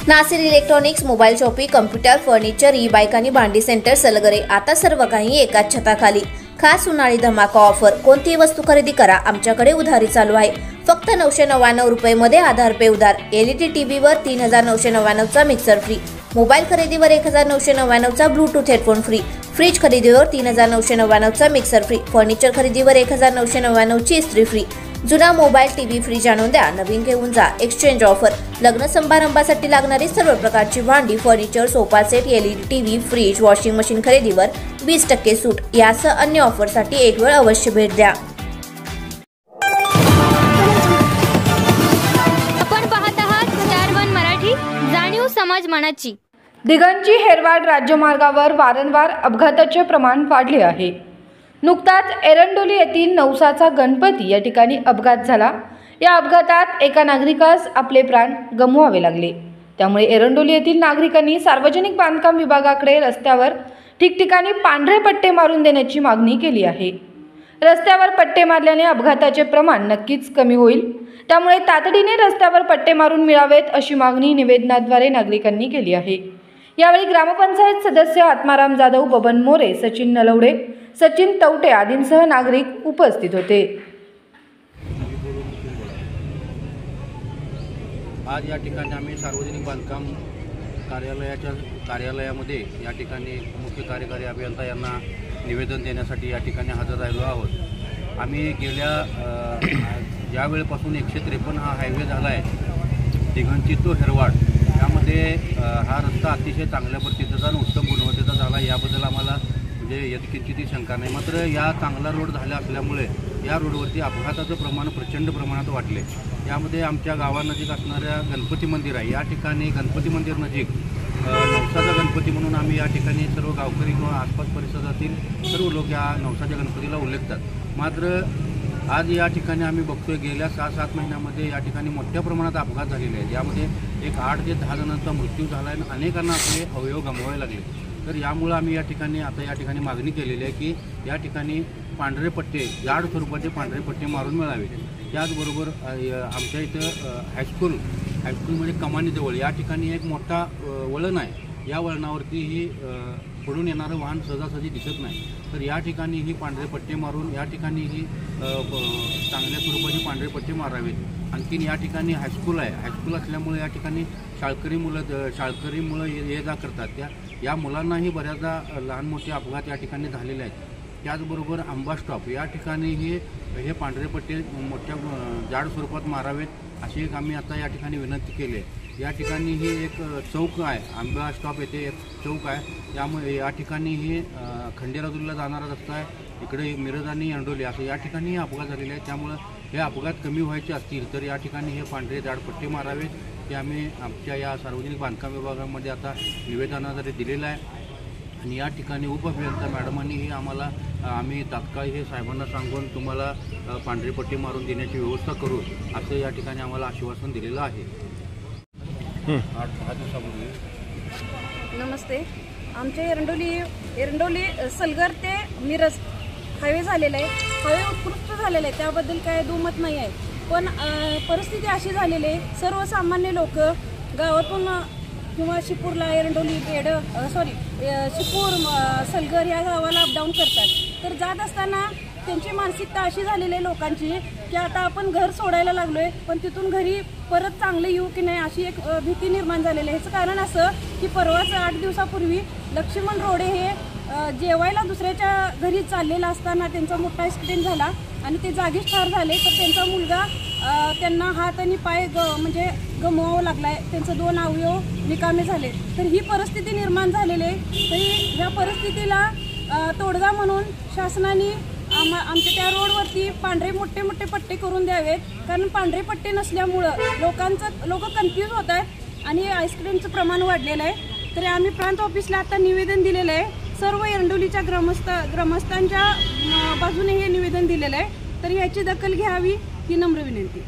Nasir electronics, mobile shopping, computer, furniture, e bike आणि भांडी centre Salgare. आता सर्व काही एकाच छताखाली. खास उन्हाळी धमाका ऑफर. कोणतीही वस्तू खरेदी करा, आमच्याकडे उधारी चालू आहे. फक्त 999 रुपये आधार पे उधार. एलईडी टीव्हीवर 3999 चा मिक्सर फ्री. मोबाईल खरेदीवर 1999 चा ब्लूटूथ हेडफोन फ्री. फ्रीज खरेदीवर 3999 चा मिक्सर फ्री. फर्निचर खरेदीवर 1999 ची इस्त्री फ्री. जुना मोबाईल, टीव्ही फ्रीज आणून द्या, नवीन घेऊन जा. Exchange offer. लग्न समारंभासाठी लागणारी सर्व प्रकारची भांडी, furniture, sofa set, LED TV, fridge, washing machine खरेदीवर 20% सूट. यासह अन्य ऑफरसाठी एक वेळ अवश्य भेट द्या. आपण पाहत आहात स्टार वन मराठी, जाणीव समाज मनाची. दिघंची हेरवाड राज्यमार्गावर वारंवार अपघाताचे प्रमाण वाढले आहे. नुकताच एरंडोली येथील नवसाचा गणपती या ठिकाणी अपघात झाला. या अपघातात एका नागरिकास आपले प्राण गमवावे लागले. त्यामुळे एरंडोली येथील नागरिकांनी सार्वजनिक बांधकाम विभागाकडे रस्त्यावर ठिकठिकाणी पांढरे पट्टे मारून देण्याची मागणी केली आहे. रस्त्यावर पट्टे मारल्याने अपघाताचे प्रमाण नक्कीच कमी होईल. त्यामुळे तातडीने रस्त्यावर पट्टे मारून मिळावेत अशी मागणी निवेदनाद्वारे नागरिकांनी केली आहे. यावेळी ग्रामपंचायत सदस्य आत्माराम जाधव, बबन मोरे, सचिन नलवडे, सचिन तवटे आदींसह नागरिक उपस्थित होते. आज या ठिकाणी आम्ही सार्वजनिक बांधकाम कार्यालयामध्ये या ठिकाणी मुख्य कार्यकारी अभियंता यांना निवेदन देण्यासाठी या ठिकाणी हजर राहिलो आहोत. आम्ही गेल्या ज्यावेळेपासून 153 हा हायवे झाला आहे दिघंची तो हेरवाड, त्यामध्ये हा रस्ता अतिशय चांगल्या पद्धतीचा आणि उत्तम गुणवत्तेचा झाला. याबद्दल आम्हाला म्हणजे किंचितही शंका नाही. मात्र या चांगला रोड झाला असल्यामुळे या रोडवरती अपघाताचं प्रमाण प्रचंड प्रमाणात वाढले. यामध्ये आमच्या गावानजीक असणाऱ्या गणपती मंदिर आहे, या ठिकाणी गणपती मंदिर नजीक नवसाचा गणपती म्हणून आम्ही या ठिकाणी सर्व गावकरी किंवा आसपास परिसरातील सर्व लोक या नवसाच्या गणपतीला उल्लेखतात. मात्र आज या ठिकाणी आम्ही बघतोय गेल्या 6-7 महिन्यामध्ये या ठिकाणी मोठ्या प्रमाणात अपघात झालेले आहेत. यामध्ये एक 8 ते 10 जणांचा मृत्यू झाला आहे आणि अनेकांना आपले अवयव गमवावे लागले. तर यामुळं आम्ही या ठिकाणी मागणी केलेली आहे की या ठिकाणी पांढरे पट्टे, जाड स्वरूपाचे पांढरे पट्टे मारून मिळावे. त्याचबरोबर आमच्या इथं हायस्कूल म्हणजे कमानीजवळ या ठिकाणी एक मोठा वळण आहे. या वळणावरतीही पुढून येणारं वाहन सहजासहजी दिसत नाही. तर या ठिकाणी ही पांढरे पट्टे मारून या ठिकाणी ही चांगल्या स्वरूपाचे पांढरे पट्टे मारावेत. आणखीन या ठिकाणी हायस्कूल आहे, हायस्कूल असल्यामुळे या ठिकाणी शाळकरी मुलं ये जा करतात. या मुलांनाही बऱ्याचदा लहान मोठे अपघात या ठिकाणी झालेले आहेत. त्याचबरोबर आंबा स्टॉप या ठिकाणीही हे पांढरे पट्टे मोठ्या जाड स्वरूपात मारावेत अशी एक आम्ही आता या ठिकाणी विनंती केली आहे. या ठिकाणी ही एक चौक आहे, आंबा स्टॉप येथे एक चौक आहे. त्यामुळे या ठिकाणी ही खंडेराजुरीला जाणारा रस्ता आहे, इकडे मिरज आणि एरंडोली असं या ठिकाणी अपघात झालेले आहेत. त्यामुळं हे अपघात कमी व्हायचे असतील तर या ठिकाणी हे पांढरे जाड पट्टे मारावे ते आम्ही आमच्या या सार्वजनिक बांधकाम विभागामध्ये आता निवेदनाद्वारे दिलेलं आहे. आणि या ठिकाणी उपअभियंता मॅडमांनीही आम्ही तात्काळ हे साहेबांना सांगून तुम्हाला पांढरे पट्टे मारून देण्याची व्यवस्था करू असं या ठिकाणी आम्हाला आश्वासन दिलेलं आहे. 8-10 दिवसापूर्वी नमस्ते. आमच्या एरंडोली सलगर ते मिरज हायवे झालेला आहे. हायवे उत्कृष्ट झालेला आहे, त्याबद्दल काय दुमत नाही आहे. पण परिस्थिती अशी झालेली आहे, सर्वसामान्य लोक गावातून किंवा शिपूरला, एरंडोली, शिपूर, सलगर या गावाला अपडाऊन करतात. तर जात असताना त्यांची मानसिकता अशी झालेली आहे लोकांची की आता आपण घर सोडायला लागलो आहे, पण तिथून घरी परत चांगले येऊ की नाही अशी एक भीती निर्माण झालेली आहे. ह्याचं कारण असं की परवाच 8 दिवसापूर्वी लक्ष्मण रोडे हे जेवायला दुसऱ्याच्या घरी चाललेला असताना त्यांचा मोठा ॲक्सिडेंट झाला आणि ते जागीच ठार झाले. तर त्यांचा मुलगा त्यांना हात आणि पाय म्हणजे गमवावं लागला आहे, त्यांचं 2 अवयव निकामी झाले. तर ही परिस्थिती निर्माण झालेली आहे. तरी ह्या परिस्थितीला तोडगा म्हणून शासनाने आमच्या त्या रोडवरती पांढरे मोठे पट्टे करून द्यावेत. कारण पांढरे पट्टे नसल्यामुळं लोक कन्फ्यूज होत आहेत आणि ॲक्सिडेंटचं प्रमाण वाढलेलं आहे. तरी आम्ही प्रांत ऑफिसला आता निवेदन दिलेलं आहे. सर्व एरंडोलीच्या ग्रामस्थांच्या बाजूने हे निवेदन दिलेलं आहे. तर याची दखल घ्यावी ही नम्र विनंती.